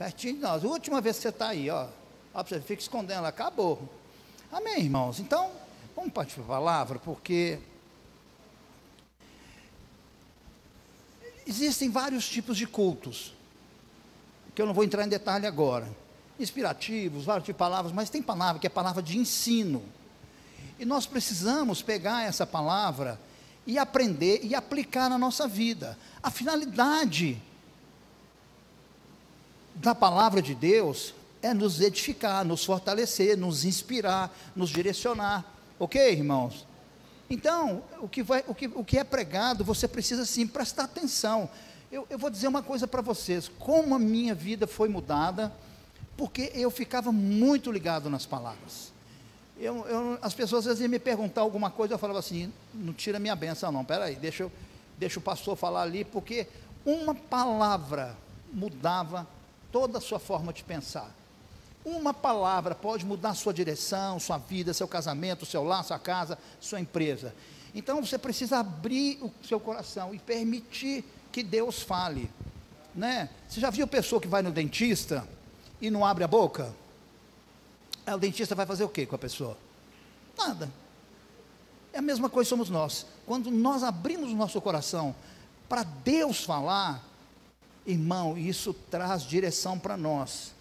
pertinho de nós. A última vez que você está aí, ó, você fica escondendo ela, acabou. Amém, irmãos? Então, vamos partir para a palavra, porque existem vários tipos de cultos, que eu não vou entrar em detalhe agora, inspirativos, vários tipos de palavras, mas tem palavra que é palavra de ensino, e nós precisamos pegar essa palavra e aprender e aplicar na nossa vida. A finalidade da palavra de Deus é nos edificar, nos fortalecer, nos inspirar, nos direcionar, ok, irmãos? Então, o que é pregado, você precisa sim prestar atenção. Eu vou dizer uma coisa para vocês, como a minha vida foi mudada, porque eu ficava muito ligado nas palavras. As pessoas às vezes iam me perguntar alguma coisa, eu falava assim, não tira minha bênção não, peraí, deixa o pastor falar ali, porque uma palavra mudava toda a sua forma de pensar. Uma palavra pode mudar a sua direção, sua vida, seu casamento, seu lar, sua casa, sua empresa. Então você precisa abrir o seu coração e permitir que Deus fale, né? Você já viu pessoa que vai no dentista e não abre a boca? O dentista vai fazer o que com a pessoa? Nada. É a mesma coisa somos nós. Quando nós abrimos o nosso coração para Deus falar, irmão, isso traz direção para nós.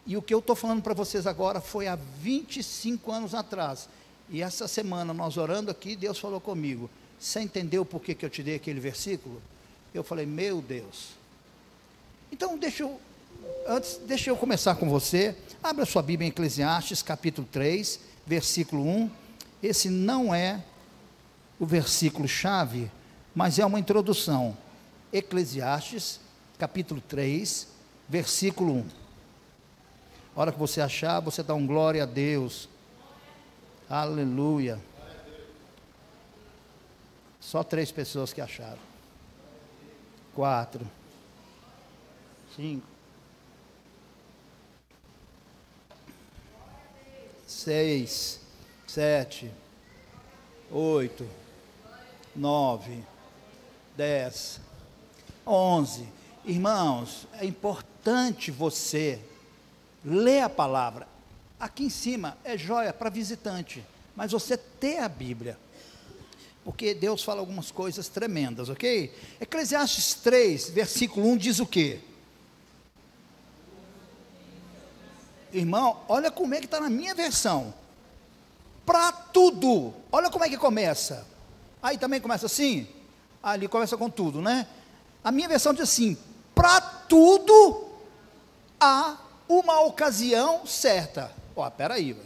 E o que eu estou falando para vocês agora foi há 25 anos atrás. E essa semana, nós orando aqui, Deus falou comigo. Você entendeu por que eu te dei aquele versículo? Eu falei, meu Deus. Então, deixa eu começar com você. Abra sua Bíblia em Eclesiastes, capítulo 3, versículo 1. Esse não é o versículo chave, mas é uma introdução. Eclesiastes, capítulo 3, versículo 1. A hora que você achar, você dá um glória a Deus. Aleluia. Só 3 pessoas que acharam. 4, 5, 6, 7, 8, 9, 10, 11. Irmãos, é importante você ler a palavra. Aqui em cima é joia para visitante, mas você ter a Bíblia, porque Deus fala algumas coisas tremendas, ok? Eclesiastes 3, versículo 1 diz o quê? Irmão, olha como é que está na minha versão. Para tudo. Olha como é que começa. Aí também começa assim? Ali começa com tudo, né? A minha versão diz assim: para tudo há uma ocasião certa. Ó, peraí, véio.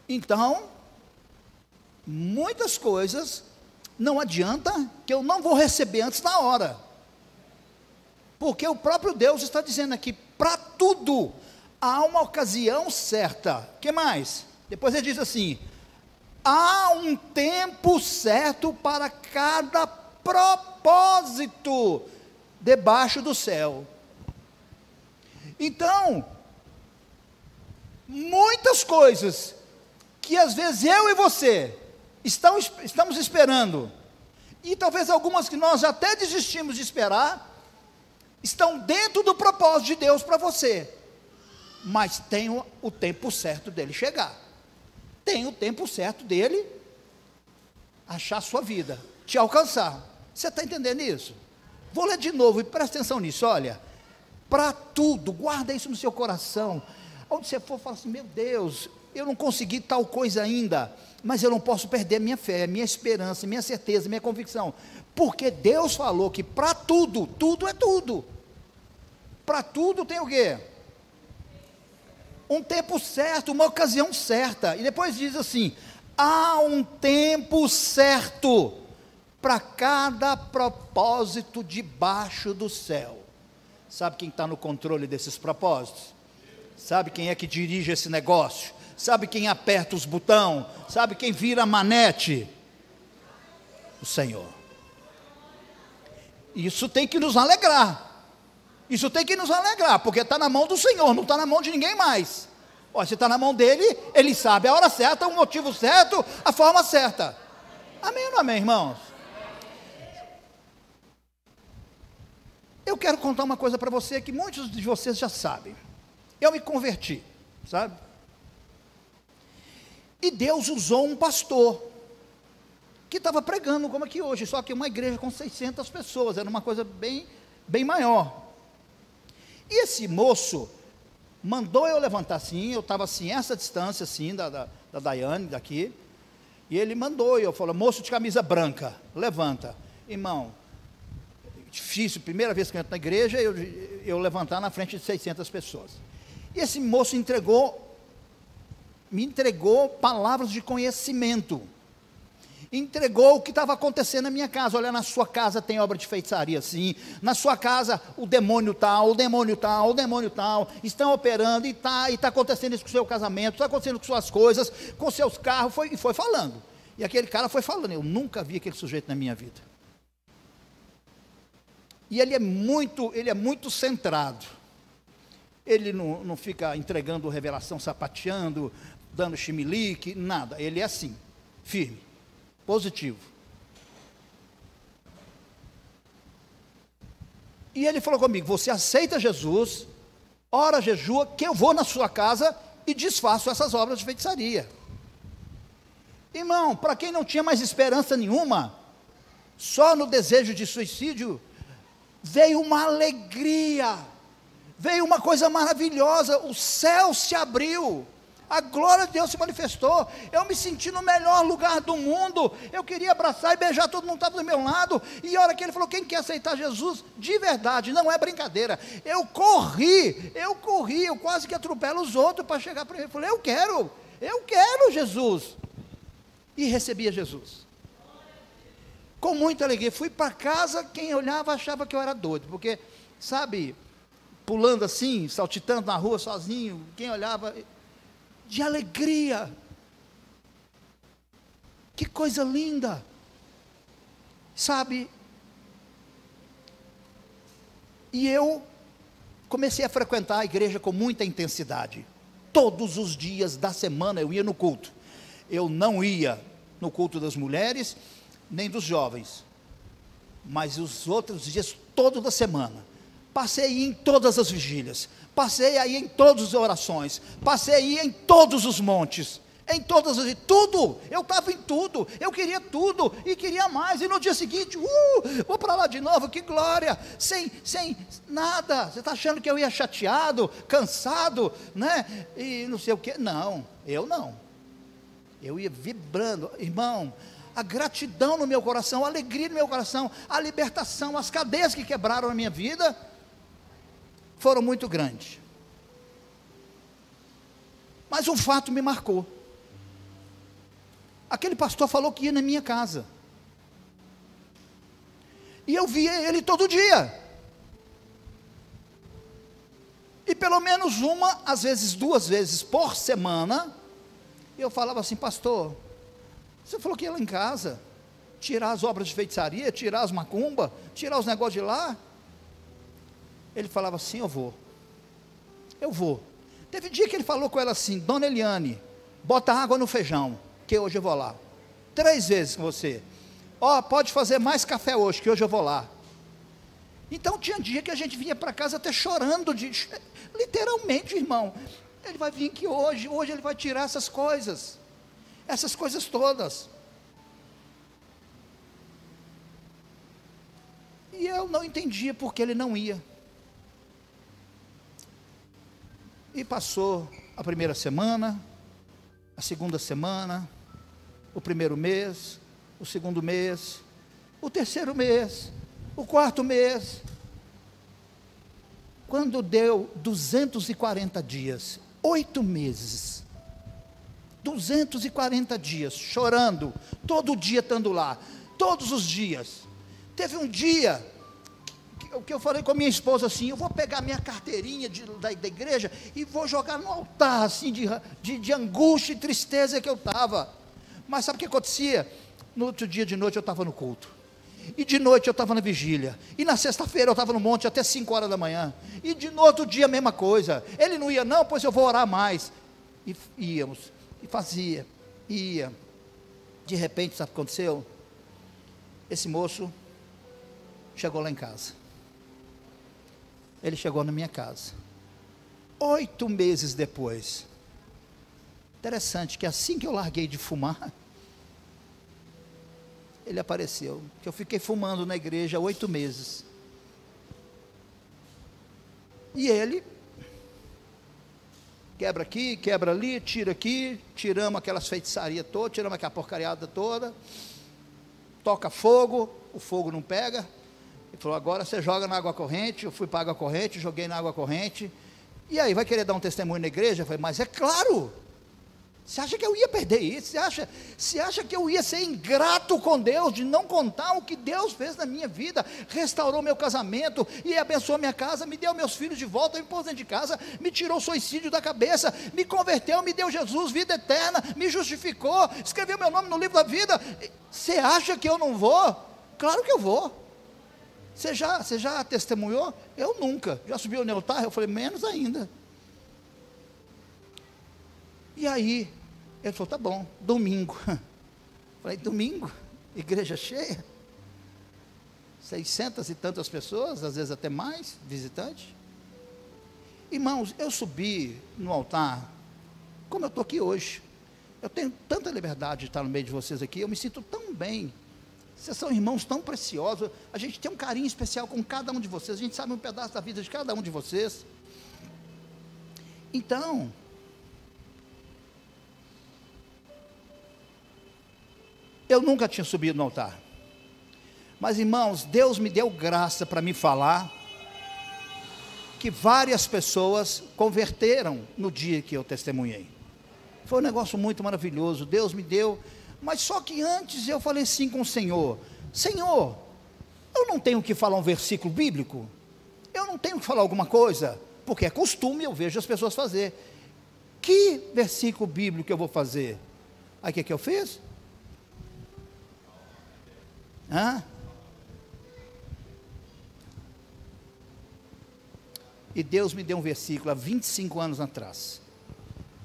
Então, muitas coisas não adianta que eu não vou receber antes da hora, porque o próprio Deus está dizendo aqui, para tudo há uma ocasião certa. O que mais? Depois ele diz assim: há um tempo certo para cada propósito debaixo do céu. Então, muitas coisas que às vezes eu e você estamos esperando, e talvez algumas que nós até desistimos de esperar, estão dentro do propósito de Deus para você, mas tem o tempo certo dele chegar, tem o tempo certo dele achar a sua vida, te alcançar. Você está entendendo isso? Vou ler de novo e presta atenção nisso, olha. Para tudo, guarda isso no seu coração. Onde você for, fala assim: meu Deus, eu não consegui tal coisa ainda, mas eu não posso perder minha fé, minha esperança, minha certeza, minha convicção, porque Deus falou que para tudo, tudo é tudo. Para tudo tem o quê? Um tempo certo, uma ocasião certa. E depois diz assim: há um tempo certo para cada propósito debaixo do céu. Sabe quem está no controle desses propósitos? Sabe quem é que dirige esse negócio? Sabe quem aperta os botões? Sabe quem vira a manete? O Senhor. Isso tem que nos alegrar. Isso tem que nos alegrar, porque está na mão do Senhor, não está na mão de ninguém mais. Olha, se está na mão dele, ele sabe a hora certa, o motivo certo, a forma certa. Amém ou não amém, irmãos? Eu quero contar uma coisa para você que muitos de vocês já sabem. Eu me converti, sabe? E Deus usou um pastor que estava pregando como aqui hoje, só que uma igreja com 600 pessoas, era uma coisa bem maior. E esse moço mandou eu levantar assim, eu estava assim, essa distância assim, da Daiane, daqui, e ele mandou, e eu falei, moço de camisa branca, levanta. Irmão, difícil, primeira vez que eu entro na igreja, eu levantar na frente de 600 pessoas. E esse moço me entregou palavras de conhecimento, entregou o que estava acontecendo na minha casa. Olha, na sua casa tem obra de feitiçaria assim, na sua casa o demônio tal, estão operando, e está acontecendo isso com o seu casamento, está acontecendo com suas coisas, com seus carros, e foi falando, e aquele cara foi falando. Eu nunca vi aquele sujeito na minha vida, e ele é muito centrado, ele não fica entregando revelação, sapateando, dando chimilique, nada, ele é assim, firme, positivo. E ele falou comigo, você aceita Jesus, ora, jejua, que eu vou na sua casa e desfaço essas obras de feitiçaria. Irmão, para quem não tinha mais esperança nenhuma, só no desejo de suicídio, veio uma alegria, veio uma coisa maravilhosa, o céu se abriu, a glória de Deus se manifestou, eu me senti no melhor lugar do mundo, eu queria abraçar e beijar, todo mundo estava do meu lado, e a hora que ele falou, quem quer aceitar Jesus, de verdade, não é brincadeira, eu corri, eu quase que atropelo os outros para chegar para ele, eu falei, eu quero Jesus, e recebia Jesus, com muita alegria. Fui para casa, quem olhava achava que eu era doido, porque, sabe, pulando assim, saltitando na rua sozinho, quem olhava, de alegria, que coisa linda, sabe, e eu comecei a frequentar a igreja com muita intensidade, todos os dias da semana eu ia no culto, eu não ia no culto das mulheres, nem dos jovens, mas os outros dias, todos da semana, passei em todas as vigílias, passei aí em todas as orações, passei aí em todos os montes, tudo, eu estava em tudo, eu queria tudo, e queria mais, e no dia seguinte, vou para lá de novo, que glória, sem nada. Você está achando que eu ia chateado, cansado, né, e não sei o que, não, eu ia vibrando, irmão, a gratidão no meu coração, a alegria no meu coração, a libertação, as cadeias que quebraram na minha vida, foram muito grandes, mas um fato me marcou, aquele pastor falou que ia na minha casa, e eu via ele todo dia, e pelo menos uma, às vezes 2 vezes por semana, eu falava assim, pastor, você falou que ia lá em casa, tirar as obras de feitiçaria, tirar as macumba, tirar os negócios de lá. Ele falava assim, eu vou, teve dia que ele falou com ela assim, dona Eliane, bota água no feijão, que hoje eu vou lá, 3 vezes com você, pode fazer mais café hoje, que hoje eu vou lá. Então tinha dia que a gente vinha para casa até chorando, literalmente, irmão, ele vai vir aqui hoje ele vai tirar essas coisas todas, e eu não entendia porque ele não ia. E passou a primeira semana, a segunda semana, o primeiro mês, o segundo mês, o terceiro mês, o quarto mês. Quando deu 240 dias, 8 meses, 240 dias, chorando, todo dia estando lá, todos os dias. Teve um dia que eu falei com a minha esposa assim, eu vou pegar minha carteirinha da igreja e vou jogar no altar, assim, de angústia e tristeza que eu estava. Mas sabe o que acontecia? No outro dia de noite eu estava no culto, e de noite eu estava na vigília, e na sexta-feira eu estava no monte até 5 horas da manhã, e de no outro dia a mesma coisa. Ele não ia não, pois eu vou orar mais, e íamos, e fazia, ia. De repente, sabe o que aconteceu? Esse moço chegou lá em casa, Ele chegou na minha casa. 8 meses depois. Interessante que assim que eu larguei de fumar, ele apareceu. Que eu fiquei fumando na igreja 8 meses. E ele quebra aqui, quebra ali, tira aqui, tiramos aquelas feitiçarias todas, tiramos aquela porcariada toda, toca fogo, o fogo não pega. Ele falou, agora você joga na água corrente. Eu fui para a água corrente, joguei na água corrente. E aí, vai querer dar um testemunho na igreja? Eu falei, mas é claro. Você acha que eu ia perder isso? Você acha que eu ia ser ingrato com Deus, de não contar o que Deus fez na minha vida? Restaurou meu casamento, e abençoou minha casa, me deu meus filhos de volta, me pôs dentro de casa, me tirou o suicídio da cabeça, me converteu, me deu Jesus, vida eterna, me justificou, escreveu meu nome no livro da vida. Você acha que eu não vou? Claro que eu vou. Você já testemunhou? Eu nunca. Já subiu no altar? Eu falei, menos ainda. E aí, ele falou, tá bom, domingo. Falei, domingo? Igreja cheia? 600 e tantas pessoas, às vezes até mais, visitantes. Irmãos, eu subi no altar, como eu estou aqui hoje. Eu tenho tanta liberdade de estar no meio de vocês aqui, eu me sinto tão bem. Vocês são irmãos tão preciosos, a gente tem um carinho especial com cada um de vocês, a gente sabe um pedaço da vida de cada um de vocês. Então, eu nunca tinha subido no altar, mas irmãos, Deus me deu graça para me falar, que várias pessoas converteram no dia que eu testemunhei. Foi um negócio muito maravilhoso, Deus me deu. Mas só que antes eu falei assim com o Senhor, Senhor, eu não tenho que falar um versículo bíblico, eu não tenho que falar alguma coisa, porque é costume, eu vejo as pessoas fazer. Que versículo bíblico eu vou fazer? Aí o que eu fiz? E Deus me deu um versículo há 25 anos atrás.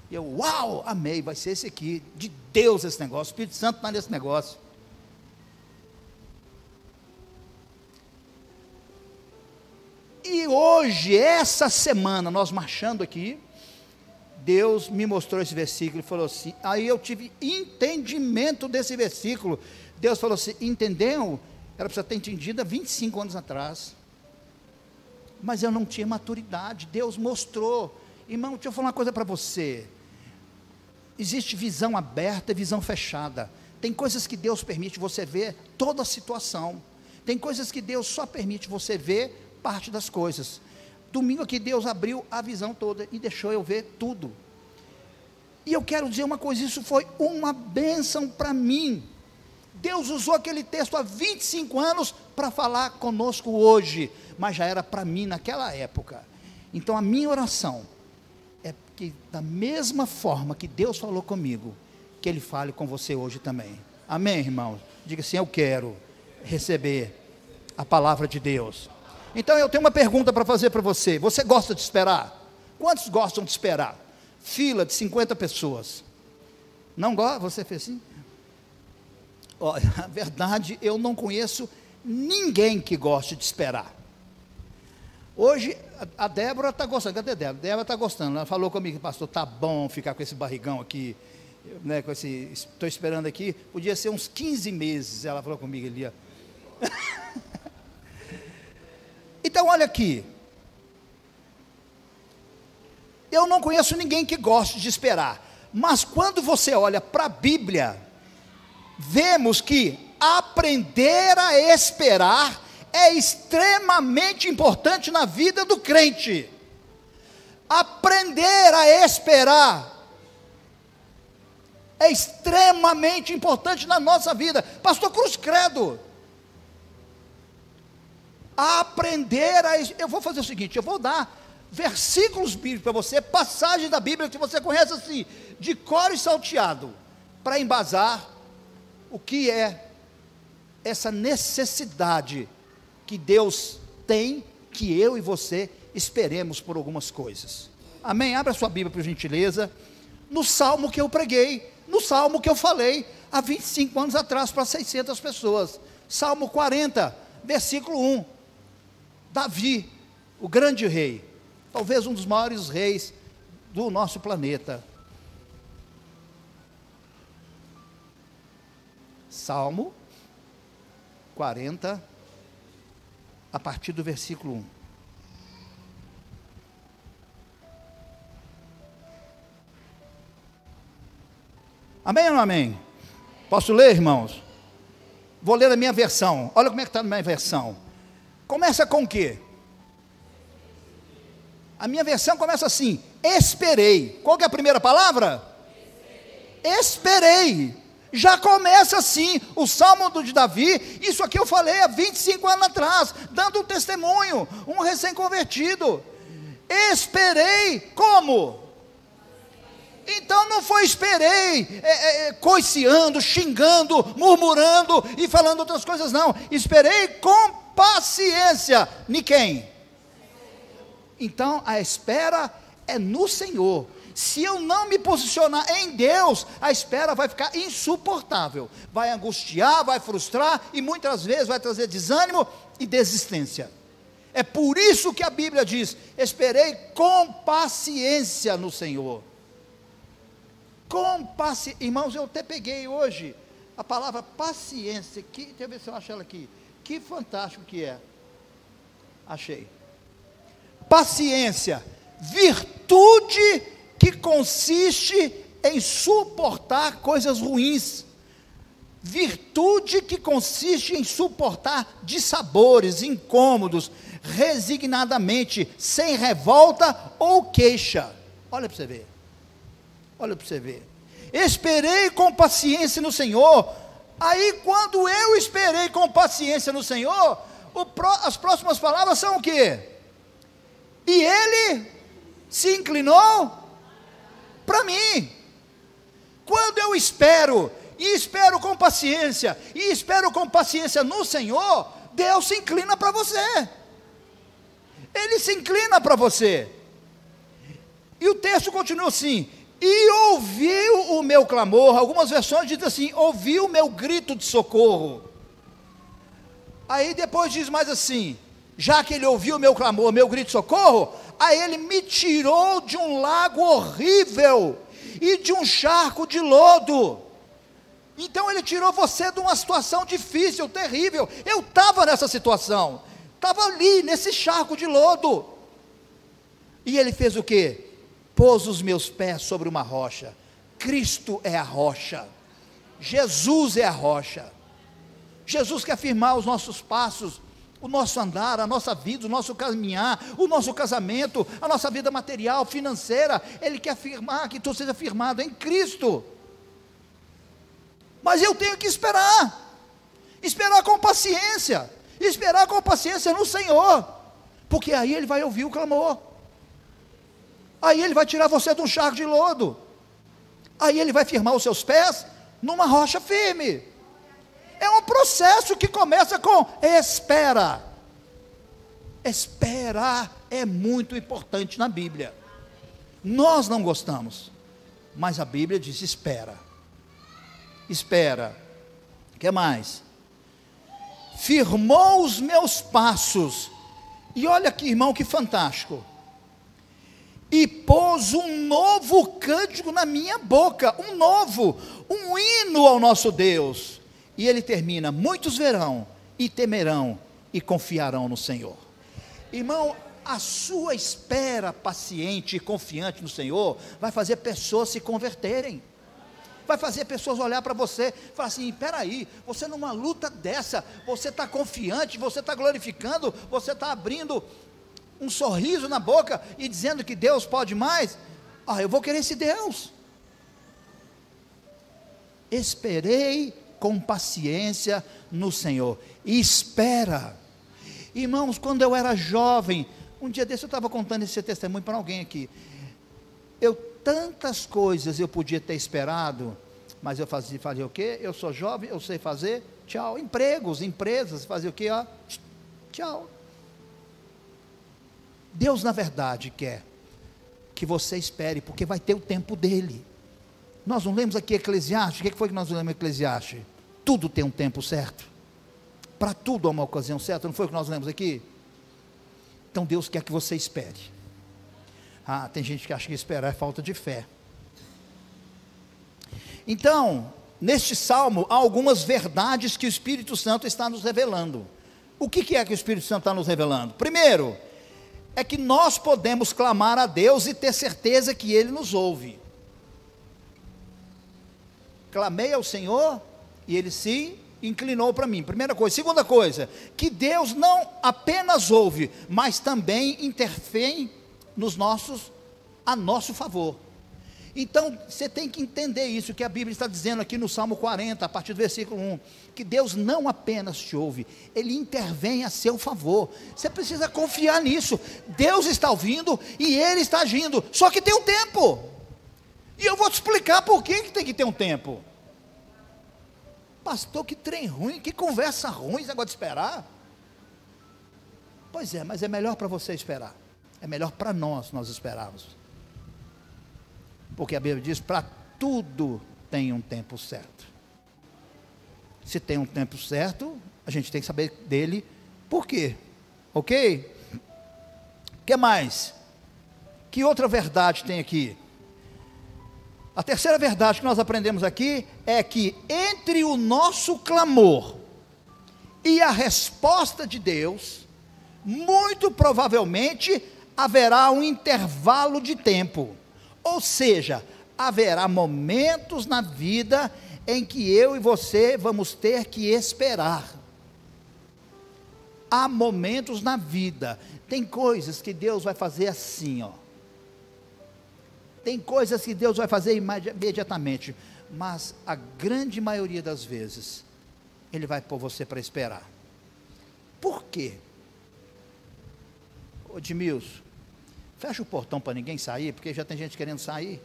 E eu, uau, amei, vai ser esse aqui, de Deus esse negócio, o Espírito Santo está nesse negócio. E hoje, essa semana, nós marchando aqui, Deus me mostrou esse versículo e falou assim, aí eu tive entendimento desse versículo. Deus falou assim, entendeu? Era para você ter entendido há 25 anos atrás, mas eu não tinha maturidade. Deus mostrou. Irmão, deixa eu falar uma coisa para você, existe visão aberta e visão fechada. Tem coisas que Deus permite você ver toda a situação, tem coisas que Deus só permite você ver parte das coisas. Domingo aqui Deus abriu a visão toda e deixou eu ver tudo, e eu quero dizer uma coisa, isso foi uma bênção para mim. Deus usou aquele texto há 25 anos para falar conosco hoje, mas já era para mim naquela época. Então a minha oração é que da mesma forma que Deus falou comigo, que Ele fale com você hoje também. Amém, irmãos? Diga assim, eu quero receber a palavra de Deus. Então eu tenho uma pergunta para fazer para você. Você gosta de esperar? Quantos gostam de esperar? Fila de 50 pessoas. Não gosta? Você fez assim? Olha, a verdade, eu não conheço ninguém que goste de esperar. Hoje, a Débora está gostando. Cadê a Débora? A Débora está gostando. Ela falou comigo, pastor, está bom ficar com esse barrigão aqui, né, com esse, estou esperando aqui, podia ser uns 15 meses, ela falou comigo ali, ó. Então, olha aqui, eu não conheço ninguém que goste de esperar, mas quando você olha para a Bíblia, vemos que aprender a esperar é extremamente importante na vida do crente. Aprender a esperar é extremamente importante na nossa vida. Pastor Cruz, credo. Aprender a... Eu vou fazer o seguinte, eu vou dar versículos bíblicos para você, passagens da Bíblia que você conhece assim, de cor e salteado, para embasar o que é essa necessidade que Deus tem, que eu e você esperemos por algumas coisas. Amém? Abra sua Bíblia por gentileza, no salmo que eu preguei, no salmo que eu falei, há 25 anos atrás, para 600 pessoas, Salmo 40, versículo 1, Davi, o grande rei, talvez um dos maiores reis do nosso planeta. Salmo 40, a partir do versículo 1. Amém ou não amém? Posso ler, irmãos? Vou ler a minha versão. Olha como é que está na minha versão. Começa com o quê? A minha versão começa assim: esperei. Qual que é a primeira palavra? Esperei. Já começa assim, o Salmo de Davi. Isso aqui eu falei há 25 anos atrás, dando um testemunho, um recém-convertido. Esperei, como? Então não foi esperei coiceando, xingando, murmurando e falando outras coisas, não. Esperei com paciência. Em quem? Então a espera é no Senhor. Se eu não me posicionar em Deus, a espera vai ficar insuportável, vai angustiar, vai frustrar e muitas vezes vai trazer desânimo e desistência. É por isso que a Bíblia diz: esperei com paciência no Senhor. Com paciência. Irmãos, eu até peguei hoje a palavra paciência, deixa eu ver se eu acho ela aqui, que fantástico que é. Achei. Paciência, virtude que consiste em suportar coisas ruins, virtude que consiste em suportar dissabores, incômodos, resignadamente, sem revolta ou queixa. Olha para você ver, olha para você ver. Esperei com paciência no Senhor. Aí quando eu esperei com paciência no Senhor, as próximas palavras são o quê? E Ele se inclinou para mim. Quando eu espero, e espero com paciência, e espero com paciência no Senhor, Deus se inclina para você. Ele se inclina para você. E o texto continua assim: e ouviu o meu clamor. Algumas versões dizem assim: ouviu o meu grito de socorro. Aí depois diz mais assim: já que ele ouviu o meu clamor, meu grito de socorro, aí ele me tirou de um lago horrível e de um charco de lodo. Então ele tirou você de uma situação difícil, terrível. Eu estava nessa situação, estava ali nesse charco de lodo. E ele fez o quê? Pôs os meus pés sobre uma rocha. Cristo é a rocha, Jesus é a rocha. Jesus quer firmar os nossos passos, o nosso andar, a nossa vida, o nosso caminhar, o nosso casamento, a nossa vida material, financeira. Ele quer afirmar que tudo seja firmado em Cristo. Mas eu tenho que esperar com paciência, esperar com paciência no Senhor, porque aí Ele vai ouvir o clamor, aí Ele vai tirar você de um charco de lodo, aí Ele vai firmar os seus pés numa rocha firme. É um processo que começa com espera. Esperar é muito importante na Bíblia. Nós não gostamos, mas a Bíblia diz: espera. Espera. O que mais? Firmou os meus passos. E olha aqui, irmão, que fantástico. E pôs um novo cântico na minha boca, um hino ao nosso Deus. E ele termina: muitos verão e temerão e confiarão no Senhor. Irmão, a sua espera paciente e confiante no Senhor vai fazer pessoas se converterem, vai fazer pessoas olhar para você e falar assim: peraí, você numa luta dessa, você está confiante, você está glorificando, você está abrindo um sorriso na boca e dizendo que Deus pode mais. Eu vou querer esse Deus. Esperei com paciência no Senhor. Espera. Irmãos, quando eu era jovem, um dia desse eu estava contando esse testemunho para alguém aqui. Tantas coisas eu podia ter esperado, mas eu fazia o quê? Eu sou jovem, eu sei fazer, tchau. Empregos, empresas, fazia o quê? Tchau. Deus, na verdade, quer que você espere, porque vai ter o tempo dele. Nós não lemos aqui Eclesiastes? O que foi que nós lemos em Eclesiastes? Tudo tem um tempo certo, para tudo há uma ocasião certa, não foi o que nós lemos aqui? Então Deus quer que você espere. Tem gente que acha que esperar é falta de fé. Então, neste salmo, há algumas verdades que o Espírito Santo está nos revelando. O que é que o Espírito Santo está nos revelando? Primeiro, é que nós podemos clamar a Deus e ter certeza que Ele nos ouve. Clamei ao Senhor e Ele se inclinou para mim. Primeira coisa. Segunda coisa, que Deus não apenas ouve, mas também intervém a nosso favor. Então, você tem que entender isso, que a Bíblia está dizendo aqui no Salmo 40, a partir do versículo 1, que Deus não apenas te ouve, Ele intervém a seu favor. Você precisa confiar nisso. Deus está ouvindo e Ele está agindo, só que tem um tempo, e eu vou te explicar por que tem que ter um tempo. Pastor, que trem ruim, que conversa ruim, esse negócio de esperar. Pois é, mas é melhor para você esperar, é melhor para nós esperarmos. Porque a Bíblia diz, para tudo tem um tempo certo. Se tem um tempo certo, a gente tem que saber dele por quê. Ok? O que mais? Que outra verdade tem aqui? A terceira verdade que nós aprendemos aqui é que entre o nosso clamor e a resposta de Deus, muito provavelmente haverá um intervalo de tempo. Ou seja, haverá momentos na vida em que eu e você vamos ter que esperar. Há momentos na vida, tem coisas que Deus vai fazer assim, tem coisas que Deus vai fazer imediatamente, mas a grande maioria das vezes, Ele vai pôr você para esperar. Por quê? Edmilson, fecha o portão para ninguém sair, porque já tem gente querendo sair.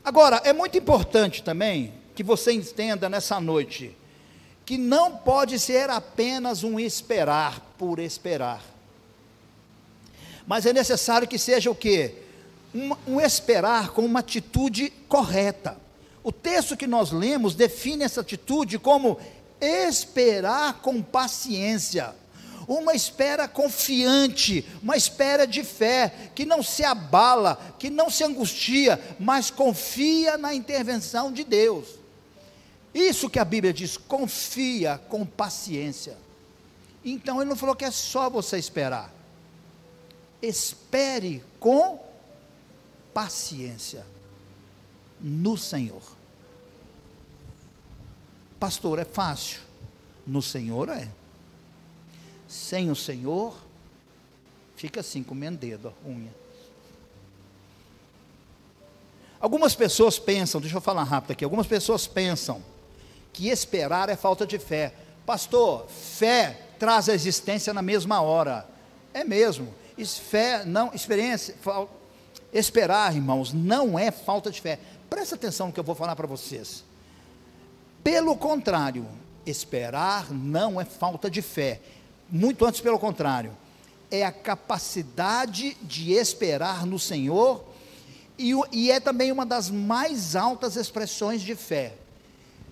Agora, é muito importante também que você entenda nessa noite, que não pode ser apenas um esperar por esperar, mas é necessário que seja o quê? Um esperar com uma atitude correta. O texto que nós lemos define essa atitude como esperar com paciência, uma espera confiante, uma espera de fé, que não se abala, que não se angustia, mas confia na intervenção de Deus. Isso que a Bíblia diz, confia com paciência. Então Ele não falou que é só você esperar, espere com paciência no Senhor. Pastor, é fácil? No Senhor é. Sem o Senhor, fica assim, comendo dedo, unha. Algumas pessoas pensam, deixa eu falar rápido aqui, algumas pessoas pensam que esperar é falta de fé. Pastor, fé traz a existência na mesma hora. É mesmo. Fé, não, esperar, irmãos, não é falta de fé. Presta atenção no que eu vou falar para vocês. Pelo contrário, esperar não é falta de fé. Muito antes, pelo contrário, é a capacidade de esperar no Senhor, e é também uma das mais altas expressões de fé.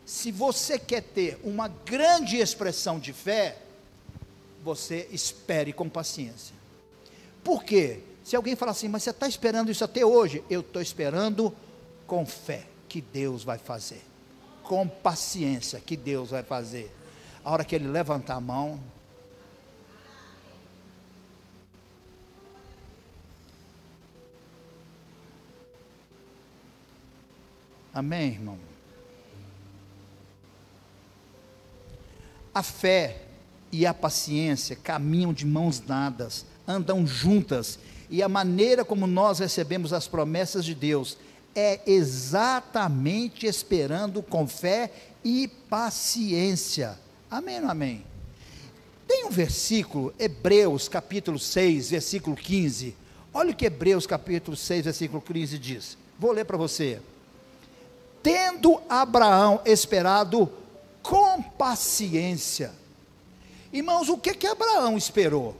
Se você quer ter uma grande expressão de fé, você espere com paciência. Por quê? Se alguém falar assim, mas você está esperando isso até hoje? Eu estou esperando com fé que Deus vai fazer, com paciência que Deus vai fazer. A hora que Ele levantar a mão, amém, irmão? A fé e a paciência caminham de mãos dadas, andam juntas, e a maneira como nós recebemos as promessas de Deus é exatamente esperando com fé e paciência. Amém ou não amém? Tem um versículo, Hebreus capítulo 6, versículo 15. Olha o que Hebreus capítulo 6, versículo 15 diz. Vou ler para você. Tendo Abraão esperado com paciência. Irmãos, o que Abraão esperou?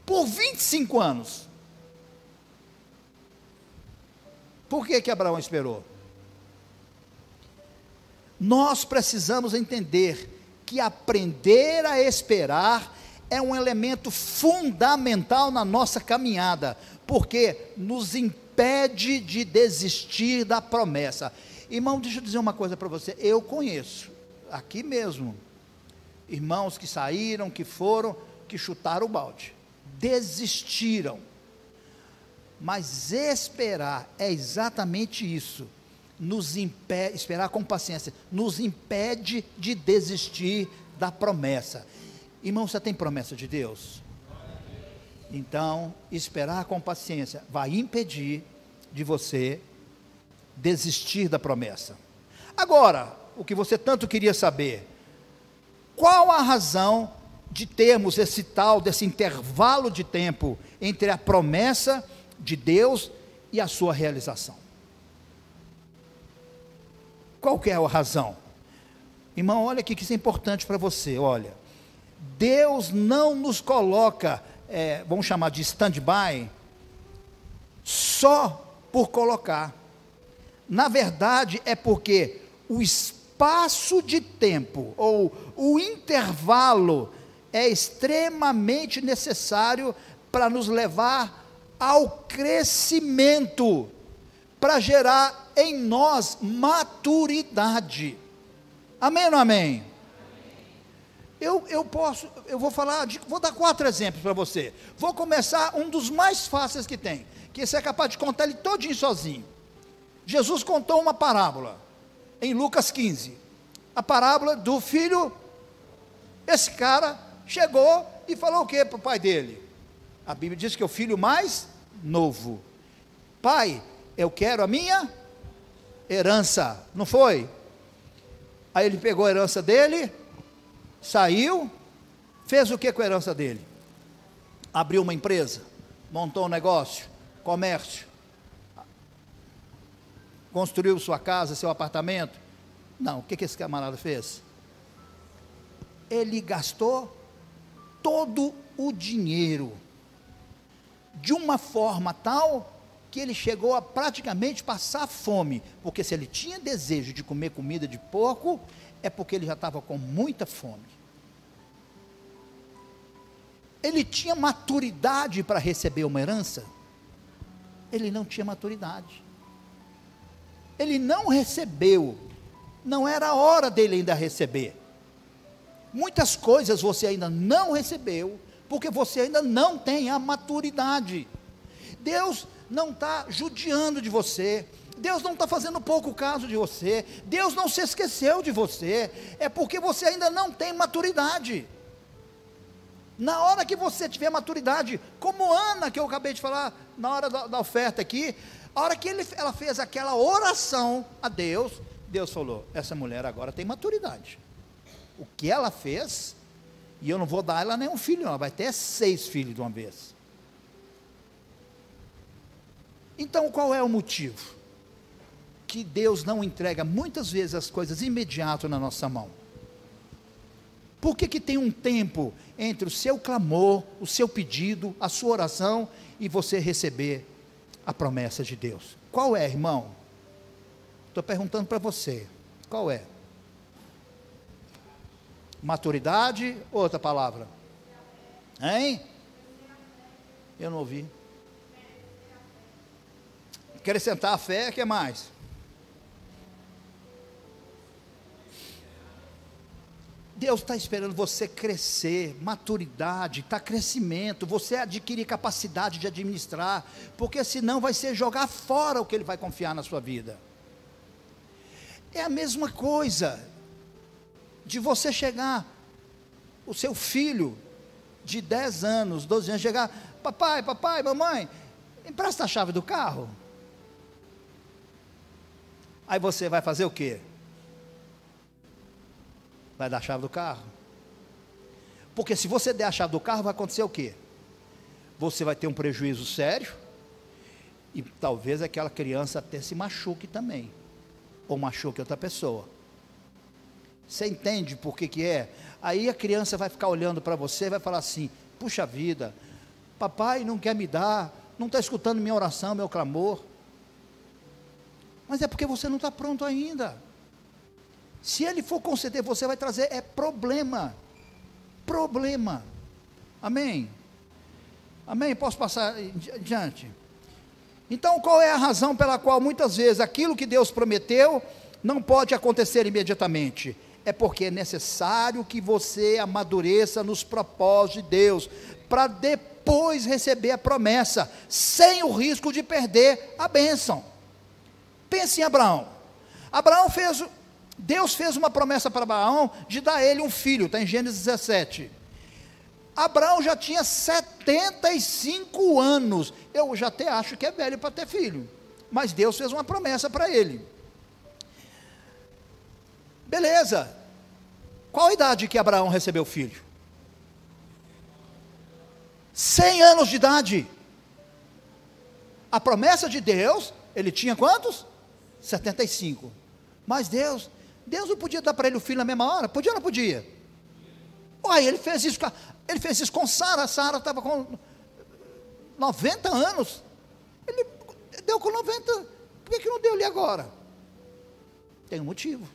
Por 25 anos. Por que Abraão esperou? Nós precisamos entender que aprender a esperar é um elemento fundamental na nossa caminhada, porque nos impede de desistir da promessa. Irmão, deixa eu dizer uma coisa para você, eu conheço, aqui mesmo, irmãos que saíram, que foram, que chutaram o balde, desistiram, mas esperar é exatamente isso, nos impede, esperar com paciência, nos impede de desistir da promessa. Irmão, você tem promessa de Deus? Então, esperar com paciência vai impedir de você desistir da promessa. Agora, o que você tanto queria saber, qual a razão de termos desse intervalo de tempo entre a promessa de Deus e a sua realização? Qual que é a razão? Irmão, olha aqui que isso é importante para você, olha, Deus não nos coloca, vamos chamar de stand-by, só por colocar, na verdade é porque o espaço de tempo, ou o intervalo, é extremamente necessário para nos levar ao crescimento, para gerar em nós maturidade. Amém ou não amém? Eu vou dar 4 exemplos para você. Vou começar um dos mais fáceis que tem, que você é capaz de contar ele todinho sozinho. Jesus contou uma parábola, em Lucas 15, a parábola do filho. Esse cara chegou e falou o que para o pai dele? A Bíblia diz que é o filho mais novo. Pai, eu quero a minha herança, não foi? Aí ele pegou a herança dele, saiu, fez o que com a herança dele? Abriu uma empresa, montou um negócio, comércio, construiu sua casa, seu apartamento? Não, o que esse camarada fez? Ele gastou todo o dinheiro, de uma forma tal, que ele chegou a praticamente passar fome, porque se ele tinha desejo de comer comida de porco, é porque ele já estava com muita fome. Ele tinha maturidade para receber uma herança? Ele não tinha maturidade, ele não recebeu, não era a hora dele ainda receber. Muitas coisas você ainda não recebeu, porque você ainda não tem a maturidade. Deus não está judiando de você, Deus não está fazendo pouco caso de você, Deus não se esqueceu de você, é porque você ainda não tem maturidade. Na hora que você tiver maturidade, como Ana, que eu acabei de falar, na hora da oferta aqui, a hora que ela fez aquela oração a Deus, Deus falou, essa mulher agora tem maturidade. O que ela fez, e eu não vou dar ela nenhum filho, ela vai ter 6 filhos de uma vez. Então qual é o motivo? Que Deus não entrega muitas vezes as coisas imediato na nossa mão. Por que tem um tempo entre o seu clamor, o seu pedido, a sua oração e você receber a promessa de Deus? Qual é, irmão? Estou perguntando para você, qual é? Maturidade, outra palavra? Hein? Eu não ouvi. Acrescentar a fé, o que mais? Deus está esperando você crescer, maturidade, está crescimento, você adquirir capacidade de administrar, porque senão vai ser jogar fora o que Ele vai confiar na sua vida. É a mesma coisa, de você chegar, o seu filho, de 10 anos, 12 anos, chegar, papai, mamãe, empresta a chave do carro. Aí você vai fazer o quê? Vai dar a chave do carro? Porque se você der a chave do carro, vai acontecer o quê? Você vai ter um prejuízo sério, e talvez aquela criança até se machuque também, ou machuque outra pessoa. Você entende por que é? Aí a criança vai ficar olhando para você e vai falar assim, puxa vida, papai não quer me dar, não está escutando minha oração, meu clamor. Mas é porque você não está pronto ainda. Se Ele for conceder, você vai trazer problema. Problema. Amém? Amém? Posso passar adiante? Então, qual é a razão pela qual muitas vezes aquilo que Deus prometeu não pode acontecer imediatamente? É porque é necessário que você amadureça nos propósitos de Deus, para depois receber a promessa, sem o risco de perder a bênção. Pense em Abraão. Deus fez uma promessa para Abraão de dar a ele um filho, está em Gênesis 17. Abraão já tinha 75 anos, eu já até acho que é velho para ter filho, mas Deus fez uma promessa para ele. Beleza, qual a idade que Abraão recebeu filho? 100 anos de idade. A promessa de Deus, ele tinha quantos? 75. Mas Deus não podia dar para ele o filho na mesma hora? Podia ou não podia? Uai, ele fez isso com Sara. Sara estava com 90 anos, ele deu com 90, por que não deu-lhe agora? Tem um motivo,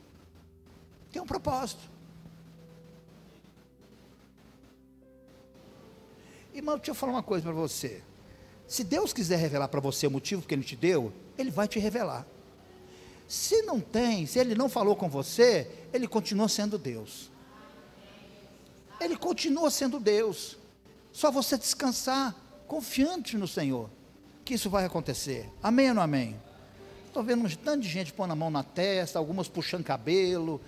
tem um propósito. Irmão, deixa eu falar uma coisa para você. Se Deus quiser revelar para você o motivo que Ele te deu, Ele vai te revelar. Se não tem, se Ele não falou com você, Ele continua sendo Deus. Ele continua sendo Deus. Só você descansar, confiante no Senhor, que isso vai acontecer. Amém ou não amém? Estou vendo um tanto de gente pondo a mão na testa, algumas puxando cabelo,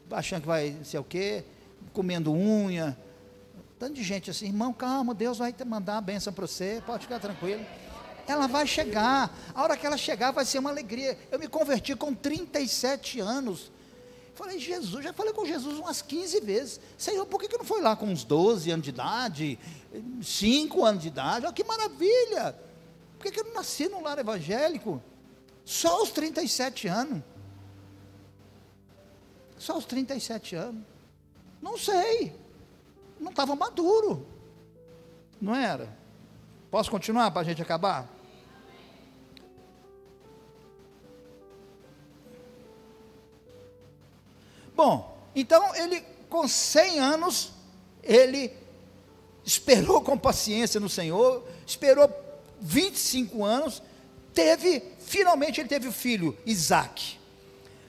achando que vai não sei o quê, comendo unha. Tanto de gente assim, irmão, calma, Deus vai te mandar a bênção para você, pode ficar tranquilo. Ela vai chegar, a hora que ela chegar vai ser uma alegria. Eu me converti com 37 anos, falei, Jesus, já falei com Jesus umas 15 vezes, Senhor, por que não foi lá com uns 12 anos de idade, 5 anos de idade, olha que maravilha, por que eu não nasci num lar evangélico, só aos 37 anos, não sei, não estava maduro, não era? Posso continuar para a gente acabar? Bom, então ele com 100 anos, ele esperou com paciência no Senhor, esperou 25 anos, finalmente ele teve o filho, Isaac.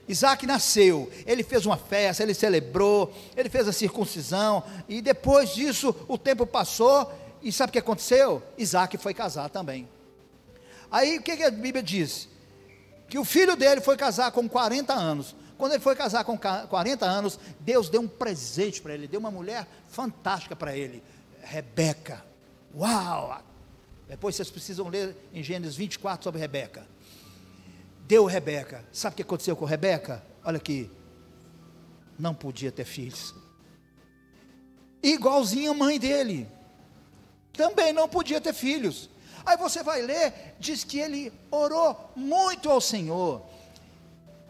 Isaac nasceu, ele fez uma festa, ele celebrou, ele fez a circuncisão, e depois disso o tempo passou, e sabe o que aconteceu? Isaac foi casar também. Aí o que a Bíblia diz? Que o filho dele foi casar com 40 anos. Quando ele foi casar com 40 anos, Deus deu um presente para ele, deu uma mulher fantástica para ele, Rebeca. Uau! Depois vocês precisam ler em Gênesis 24 sobre Rebeca. Deu Rebeca. Sabe o que aconteceu com Rebeca? Olha aqui, não podia ter filhos, igualzinho a mãe dele, também não podia ter filhos. Aí você vai ler, diz que ele orou muito ao Senhor,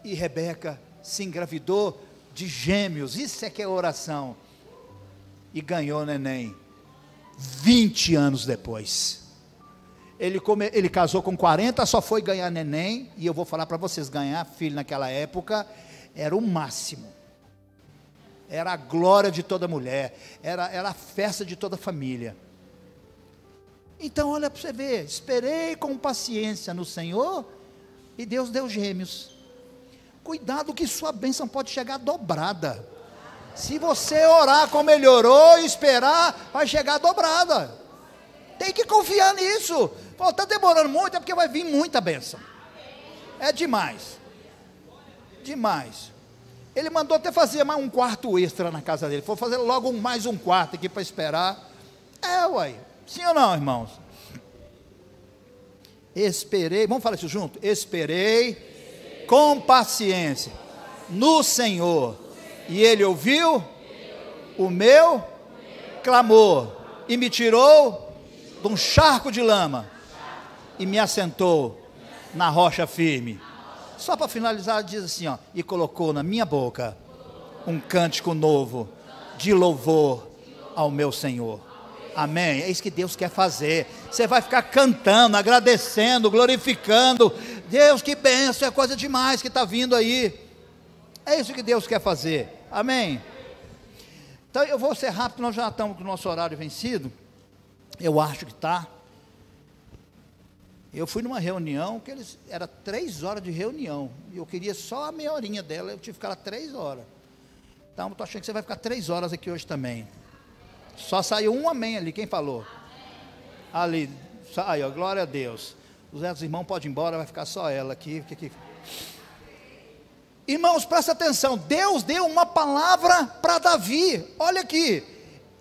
e Rebeca se engravidou de gêmeos, isso é que é oração, e ganhou neném, 20 anos depois. Ele casou com 40, só foi ganhar neném, e eu vou falar para vocês, ganhar filho naquela época, era o máximo, era a glória de toda mulher, era a festa de toda família. Então olha para você ver, esperei com paciência no Senhor, e Deus deu gêmeos. Cuidado que sua bênção pode chegar dobrada, se você orar como ele orou e esperar, vai chegar dobrada, tem que confiar nisso. Está demorando muito, é porque vai vir muita bênção, é demais, ele mandou até fazer mais um quarto extra na casa dele, foi fazer logo mais um quarto aqui para esperar, uai, sim ou não, irmãos? Esperei, vamos falar isso junto? Esperei com paciência no Senhor, e Ele ouviu o meu clamor, e me tirou de um charco de lama, e me assentou na rocha firme. Só para finalizar, diz assim, e colocou na minha boca um cântico novo de louvor ao meu Senhor. Amém? É isso que Deus quer fazer. Você vai ficar cantando, agradecendo, glorificando. Deus, que bênção, é coisa demais que está vindo aí. É isso que Deus quer fazer, amém? Então eu vou ser rápido, nós já estamos com o nosso horário vencido, eu acho que está. Eu fui numa reunião, era 3 horas de reunião, e eu queria só a meia horinha dela, eu tive que ficar lá 3 horas. Então, estou achando que você vai ficar 3 horas aqui hoje também. Só saiu um amém ali, quem falou? Ali, saiu, glória a Deus. Os outros irmãos podem ir embora, vai ficar só ela aqui. Irmãos, presta atenção, Deus deu uma palavra para Davi, olha aqui.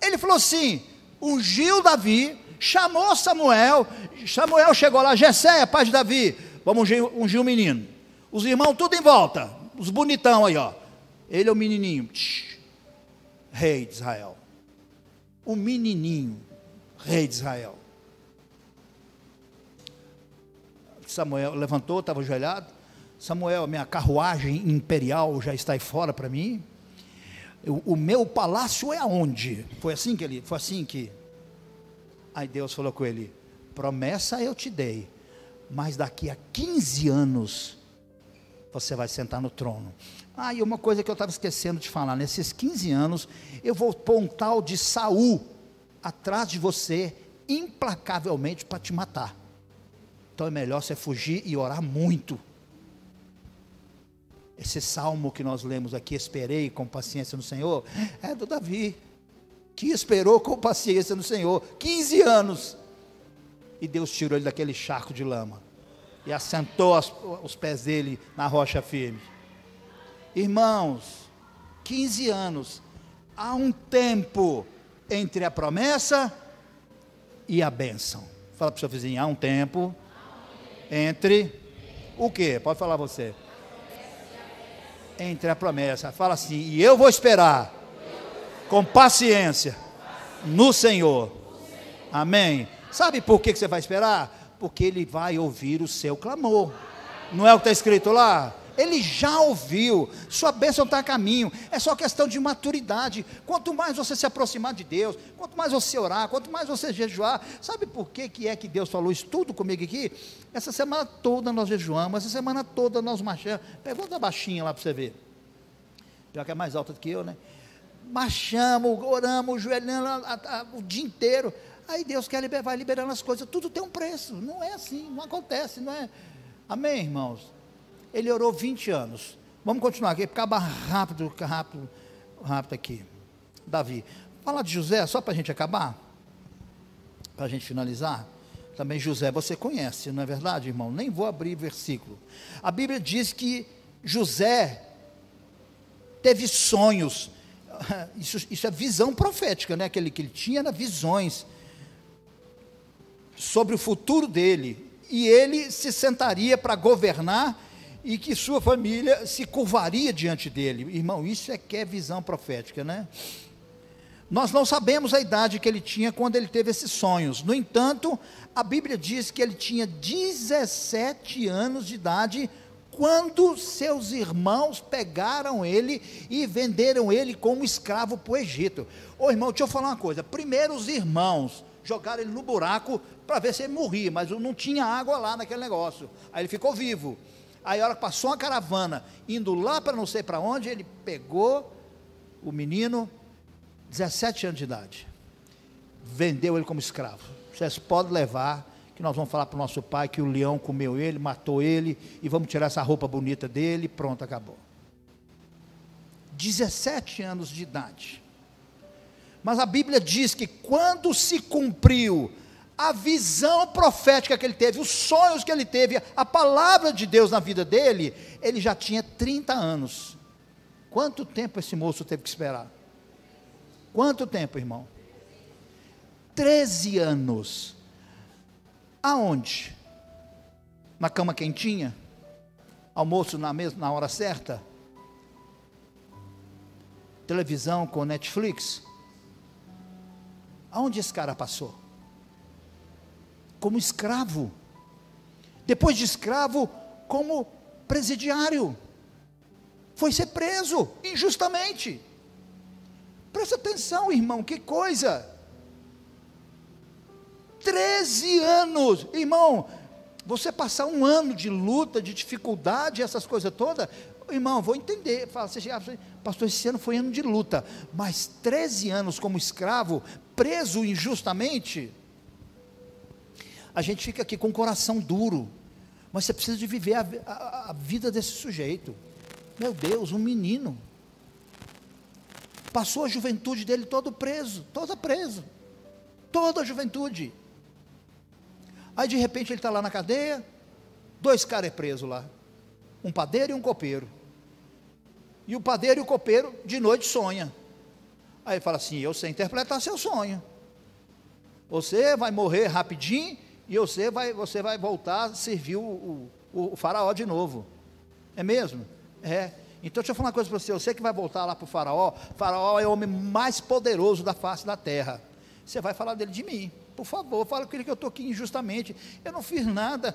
Ele falou assim, ungiu Davi, chamou Samuel chegou lá, Jessé, pai de Davi, vamos ungir o menino. Os irmãos tudo em volta, os bonitão aí, ó. Ele é o menininho, rei de Israel. O menininho, rei de Israel. Samuel levantou, estava ajoelhado. Samuel, minha carruagem imperial já está aí fora para mim. O meu palácio é aonde? Foi assim que. Aí Deus falou com ele: promessa eu te dei, mas daqui a 15 anos você vai sentar no trono. E uma coisa que eu estava esquecendo de falar, nesses 15 anos, eu vou pôr um tal de Saul atrás de você, implacavelmente para te matar. Então é melhor você fugir e orar muito. Esse salmo que nós lemos aqui, esperei com paciência no Senhor, é do Davi, que esperou com paciência no Senhor, 15 anos, e Deus tirou ele daquele charco de lama, e assentou os pés dele na rocha firme. Irmãos, 15 anos, há um tempo entre a promessa e a bênção. Fala para o seu vizinho, há um tempo entre o quê? Pode falar você. Entre a promessa. Fala assim, e eu vou esperar com paciência no Senhor. Amém. Sabe por que você vai esperar? Porque Ele vai ouvir o seu clamor. Não é o que está escrito lá? Ele já ouviu, sua bênção está a caminho, é só questão de maturidade. Quanto mais você se aproximar de Deus, quanto mais você orar, quanto mais você jejuar, sabe por que é que Deus falou isso tudo comigo aqui? Essa semana toda nós jejuamos, essa semana toda nós marchamos. Pergunta a baixinha lá para você ver, já que é mais alta do que eu, né? Marchamos, oramos, joelhando o dia inteiro. Aí Deus vai liberando as coisas, tudo tem um preço, não é assim, não acontece, não é? Amém, irmãos? Ele orou 20 anos. Vamos continuar aqui, acaba rápido aqui. Davi. Fala de José, só para a gente acabar, para a gente finalizar. Também José, você conhece, não é verdade, irmão? Nem vou abrir versículo. A Bíblia diz que José teve sonhos. Isso é visão profética, né? Aquele que ele tinha era visões sobre o futuro dele. E ele se sentaria para governar, e que sua família se curvaria diante dele. Irmão, isso é que é visão profética, né? Nós não sabemos a idade que ele tinha quando ele teve esses sonhos. No entanto, a Bíblia diz que ele tinha 17 anos de idade quando seus irmãos pegaram ele e venderam ele como escravo para o Egito. Ô irmão, deixa eu falar uma coisa. Primeiro os irmãos jogaram ele no buraco para ver se ele morria, mas não tinha água lá naquele negócio. Aí ele ficou vivo. Aí a hora que passou uma caravana, indo lá para não sei para onde, ele pegou o menino, 17 anos de idade, vendeu ele como escravo. Vocês podem levar, que nós vamos falar para o nosso pai que o leão comeu ele, matou ele, e vamos tirar essa roupa bonita dele, pronto, acabou. 17 anos de idade. Mas a Bíblia diz que quando se cumpriu a visão profética que ele teve, os sonhos que ele teve, a palavra de Deus na vida dele, ele já tinha 30 anos. Quanto tempo esse moço teve que esperar? Quanto tempo, irmão? 13 anos. Aonde? Na cama quentinha? Almoço na hora certa? Televisão com Netflix? Aonde esse cara passou? Como escravo, depois de escravo, como presidiário, foi ser preso, injustamente. Presta atenção, irmão, que coisa, 13 anos, irmão, você passar um ano de luta, de dificuldade, essas coisas todas, Irmão, vou entender. Fala, você chega, pastor, esse ano foi ano de luta, mas 13 anos como escravo, preso injustamente, a gente fica aqui com o coração duro, mas você precisa de viver a vida desse sujeito. Meu Deus, um menino, passou a juventude dele todo preso, toda a juventude. Aí de repente ele está lá na cadeia, 2 caras presos lá, um padeiro e um copeiro. E o padeiro e o copeiro de noite sonham. Aí ele fala assim: eu sei interpretar seu sonho. Você vai morrer rapidinho e você vai voltar a servir o faraó de novo. É mesmo? É. Então deixa eu falar uma coisa para você. Você que vai voltar lá para o faraó. Faraó é o homem mais poderoso da face da terra. Você vai falar dele de mim. Por favor, fala com ele que eu estou aqui injustamente. Eu não fiz nada.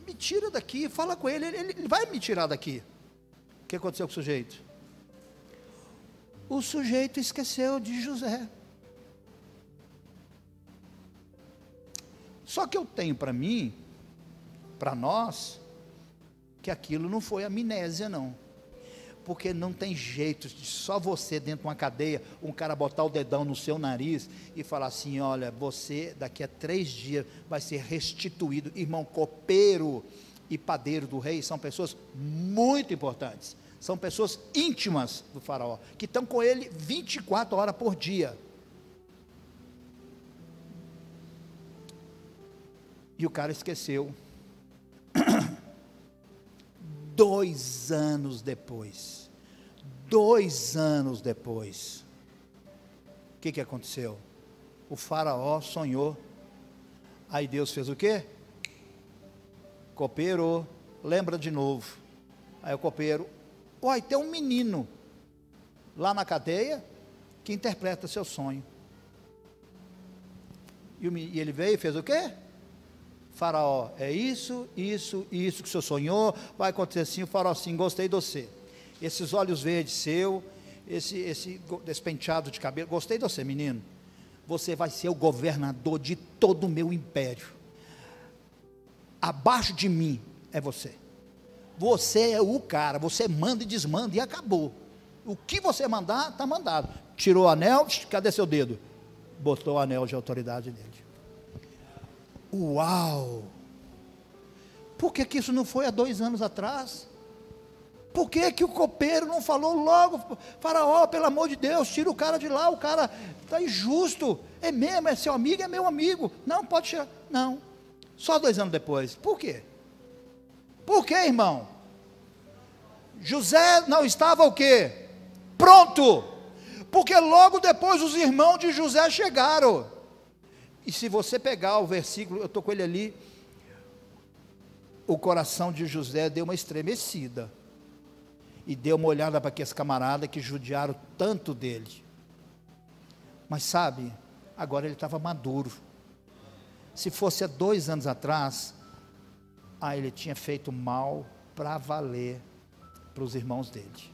Me tira daqui. Fala com ele. Ele vai me tirar daqui. O que aconteceu com o sujeito? O sujeito esqueceu de José. Só que eu tenho para mim, para nós, que aquilo não foi amnésia não. Porque não tem jeito de só você dentro de uma cadeia, um cara botar o dedão no seu nariz e falar assim: olha, você daqui a 3 dias vai ser restituído. Irmão, copeiro e padeiro do rei são pessoas muito importantes, são pessoas íntimas do faraó, que estão com ele 24 horas por dia. E o cara esqueceu. 2 anos depois, o que aconteceu? O faraó sonhou. Aí Deus fez o quê? Copeiro, lembra de novo. Aí o copeiro: uai, tem um menino lá na cadeia que interpreta seu sonho. E ele veio e fez o quê? Faraó, é isso que o senhor sonhou, vai acontecer assim. O faraó, sim, gostei de você. Esses olhos verdes seu, esse despenteado de cabelo, gostei de você, menino. Você vai ser o governador de todo o meu império. Abaixo de mim é você. Você é o cara, você manda e desmanda e acabou. O que você mandar, está mandado. Tirou o anel, cadê seu dedo? Botou o anel de autoridade dele. Uau! Por que isso não foi há 2 anos atrás? Por que o copeiro não falou logo? Faraó, pelo amor de Deus, tira o cara de lá, o cara está injusto. É mesmo, é seu amigo, é meu amigo. Não, pode tirar. Não, só 2 anos depois. Por quê? Por quê, irmão? José não estava o quê? Pronto. Porque logo depois os irmãos de José chegaram. E se você pegar o versículo, eu estou com ele ali, o coração de José deu uma estremecida, e deu uma olhada para aqueles camaradas que judiaram tanto dele. Mas sabe, agora ele estava maduro. Se fosse há 2 anos atrás, ele tinha feito mal para valer para os irmãos dele.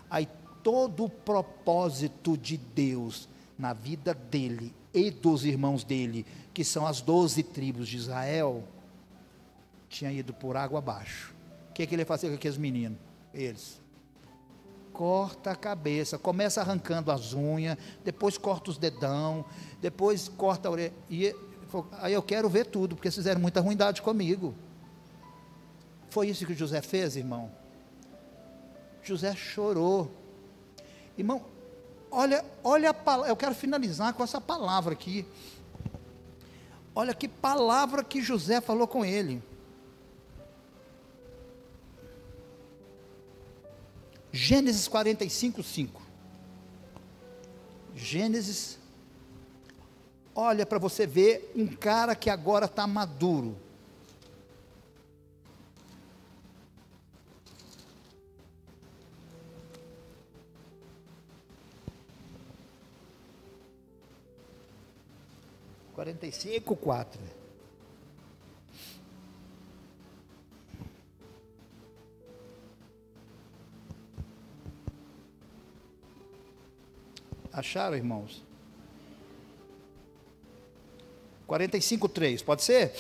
Aí todo o propósito de Deus na vida dele e dos irmãos dele, que são as 12 tribos de Israel, tinha ido por água abaixo. O que ele ia fazer com aqueles meninos? Eles: corta a cabeça, começa arrancando as unhas, depois corta os dedão, depois corta a orelha. E aí eu quero ver tudo, porque fizeram muita ruindade comigo. Foi isso que José fez, irmão. José chorou. Irmão, olha a palavra. Eu quero finalizar com essa palavra aqui. Olha que palavra que José falou com ele. Gênesis 45, 5. Gênesis. Olha para você ver um cara que agora está maduro. (45:4). Acharam, irmãos? 45:3, pode ser?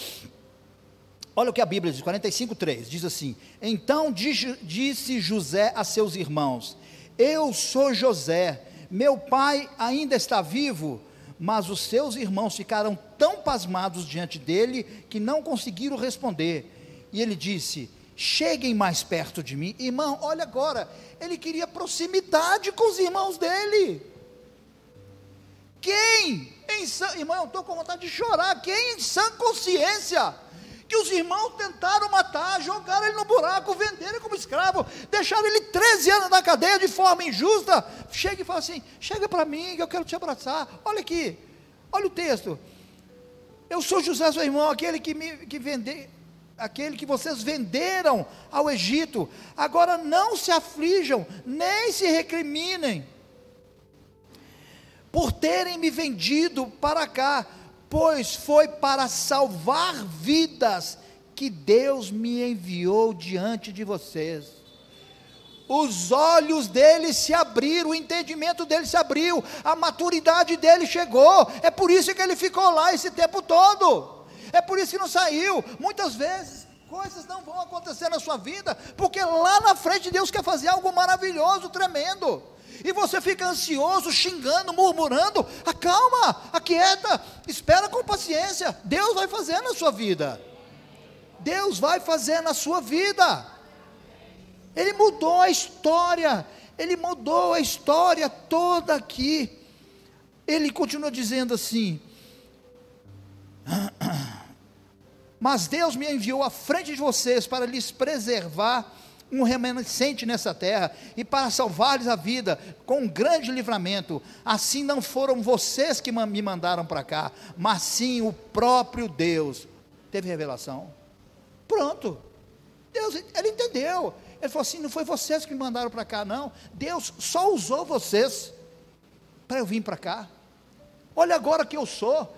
Olha o que a Bíblia diz, 45:3, diz assim: então disse José a seus irmãos: eu sou José, meu pai ainda está vivo. Mas os seus irmãos ficaram tão pasmados diante dele, que não conseguiram responder. E ele disse: cheguem mais perto de mim. Irmão, olha agora, ele queria proximidade com os irmãos dele. Irmão, eu estou com vontade de chorar. Quem em sã consciência, que os irmãos tentaram matar, jogaram ele no buraco, venderam ele como escravo, deixaram ele 13 anos na cadeia de forma injusta, chega e fala assim: chega para mim que eu quero te abraçar. Olha aqui, olha o texto: eu sou José seu irmão, aquele aquele que vocês venderam ao Egito. Agora não se aflijam, nem se recriminem por terem me vendido para cá, pois foi para salvar vidas que Deus me enviou diante de vocês. Os olhos dele se abriram, o entendimento dele se abriu, a maturidade dele chegou. É por isso que ele ficou lá esse tempo todo, é por isso que não saiu. Muitas vezes coisas não vão acontecer na sua vida, porque lá na frente Deus quer fazer algo maravilhoso, tremendo, e você fica ansioso, xingando, murmurando. Acalma, aquieta, espera com paciência. Deus vai fazer na sua vida. Deus vai fazer na sua vida. Ele mudou a história. Ele mudou a história toda aqui. Ele continua dizendo assim: mas Deus me enviou à frente de vocês para lhes preservar um remanescente nessa terra, e para salvar-lhes a vida com um grande livramento. Assim não foram vocês que me mandaram para cá, mas sim o próprio Deus. Teve revelação, pronto, Deus, ele entendeu, ele falou assim: não foi vocês que me mandaram para cá não, Deus só usou vocês para eu vir para cá. Olha agora que eu sou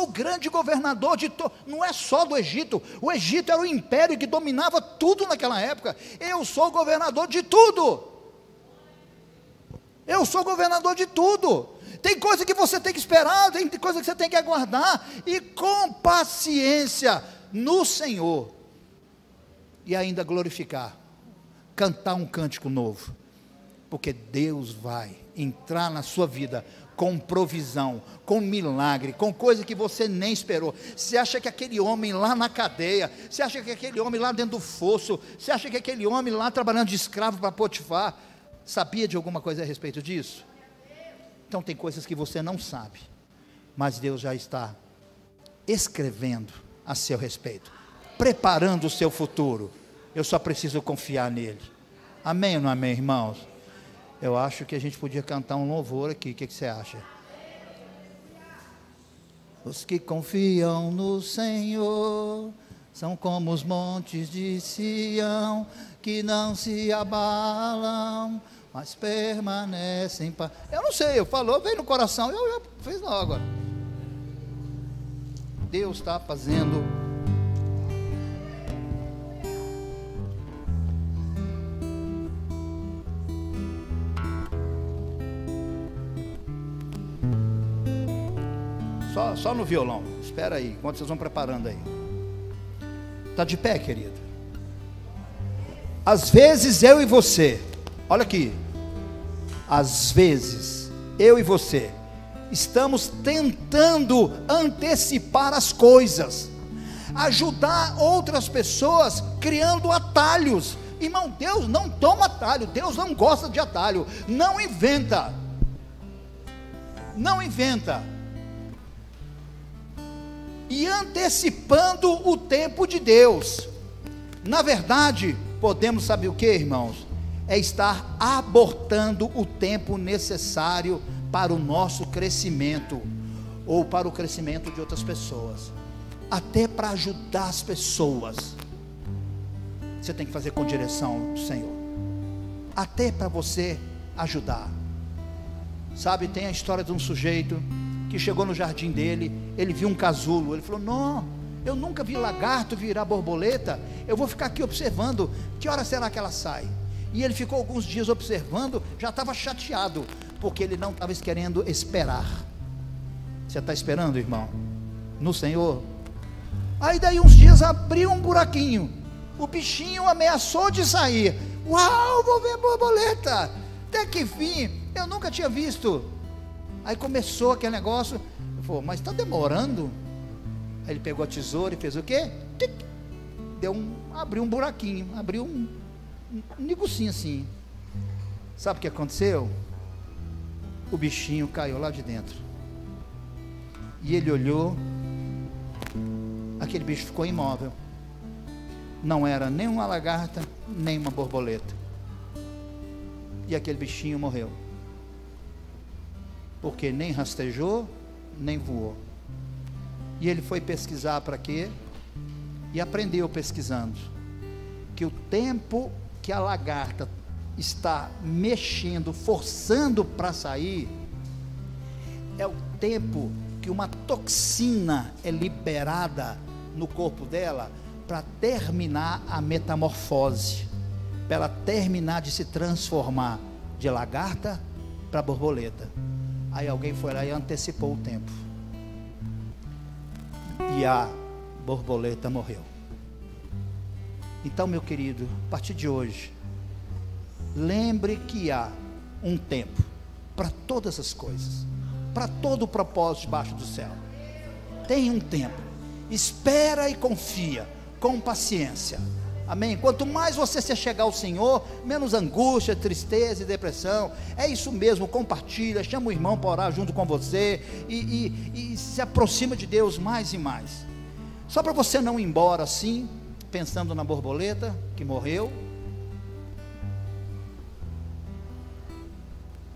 o grande governador não é só do Egito. O Egito era o império que dominava tudo naquela época. Eu sou governador de tudo. Eu sou governador de tudo. Tem coisa que você tem que esperar, tem coisa que você tem que aguardar, e com paciência no Senhor, e ainda glorificar, cantar um cântico novo, porque Deus vai entrar na sua vida com provisão, com milagre, com coisa que você nem esperou. Você acha que aquele homem lá na cadeia, você acha que aquele homem lá dentro do fosso, você acha que aquele homem lá trabalhando de escravo para Potifar, sabia de alguma coisa a respeito disso? Então tem coisas que você não sabe, mas Deus já está escrevendo a seu respeito, preparando o seu futuro. Eu só preciso confiar nele. Amém ou não amém, irmãos? Eu acho que a gente podia cantar um louvor aqui. O que você acha? Os que confiam no Senhor são como os montes de Sião, que não se abalam, mas permanecem. Eu não sei, veio no coração, eu já fiz logo agora. Deus está fazendo. Só no violão, espera aí, enquanto vocês vão preparando aí. Está de pé, querido? Às vezes eu e você, olha aqui, às vezes eu e você estamos tentando antecipar as coisas, ajudar outras pessoas criando atalhos. Irmão, Deus não toma atalho, Deus não gosta de atalho, não inventa, e antecipando o tempo de Deus. Na verdade, podemos saber o que, irmãos? É estar abortando o tempo necessário para o nosso crescimento, ou para o crescimento de outras pessoas, até para ajudar as pessoas. Você tem que fazer com direção do Senhor, até para você ajudar. Sabe, tem a história de um sujeito que chegou no jardim dele, ele viu um casulo, ele falou: não, eu nunca vi lagarto virar borboleta, eu vou ficar aqui observando, que hora será que ela sai? E ele ficou alguns dias observando, já estava chateado, porque ele não estava querendo esperar. Você está esperando, irmão, no Senhor? Aí daí uns dias abriu um buraquinho, o bichinho ameaçou de sair. Uau, vou ver a borboleta. Até que fim, eu nunca tinha visto. Aí começou aquele negócio. Eu falei, mas está demorando. Aí ele pegou a tesoura e fez o quê? Tic. Abriu um buraquinho, abriu um negocinho assim. Sabe o que aconteceu? O bichinho caiu lá de dentro. E ele olhou, aquele bicho ficou imóvel. Não era nem uma lagarta, nem uma borboleta. E aquele bichinho morreu. Porque nem rastejou, nem voou. E ele foi pesquisar para quê? E aprendeu pesquisando que o tempo que a lagarta está mexendo, forçando para sair, é o tempo que uma toxina é liberada no corpo dela para terminar a metamorfose, para ela terminar de se transformar de lagarta para borboleta. Aí alguém foi lá e antecipou o tempo, e a borboleta morreu. Então, meu querido, a partir de hoje, lembre que há um tempo para todas as coisas, para todo o propósito debaixo do céu. Tem um tempo. Espera e confia, com paciência. Amém? Quanto mais você se chegar ao Senhor, menos angústia, tristeza e depressão. É isso mesmo, compartilha, chama o irmão para orar junto com você, e se aproxima de Deus mais e mais. Só para você não ir embora assim, pensando na borboleta que morreu,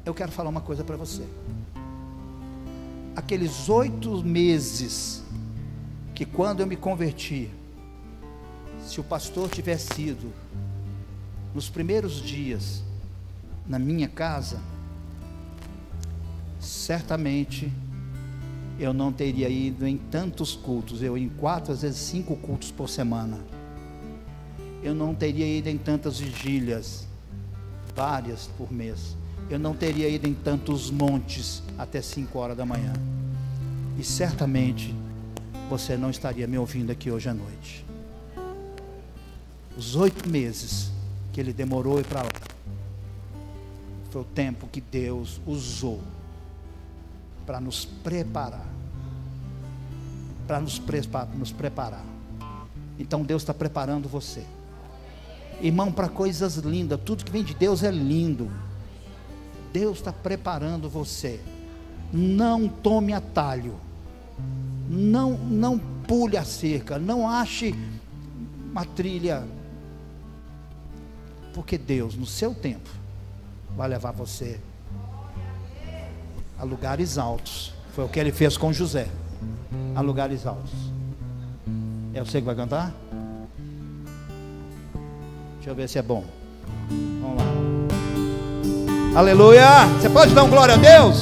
eu quero falar uma coisa para você. Aqueles 8 meses que quando eu me converti, se o pastor tivesse ido nos primeiros dias na minha casa, certamente eu não teria ido em tantos cultos. Eu ia em 4, às vezes 5 cultos por semana. Eu não teria ido em tantas vigílias, várias por mês. Eu não teria ido em tantos montes até 5 horas da manhã. E certamente você não estaria me ouvindo aqui hoje à noite. Os 8 meses que ele demorou ir para lá, foi o tempo que Deus usou para nos preparar. Para nos preparar. Então Deus está preparando você, irmão, para coisas lindas. Tudo que vem de Deus é lindo. Deus está preparando você. Não tome atalho. Não pule a cerca. Não ache uma trilha. Porque Deus, no seu tempo, vai levar você a lugares altos. Foi o que ele fez com José. A lugares altos. É você que vai cantar? Deixa eu ver se é bom. Vamos lá. Aleluia! Você pode dar um glória a Deus?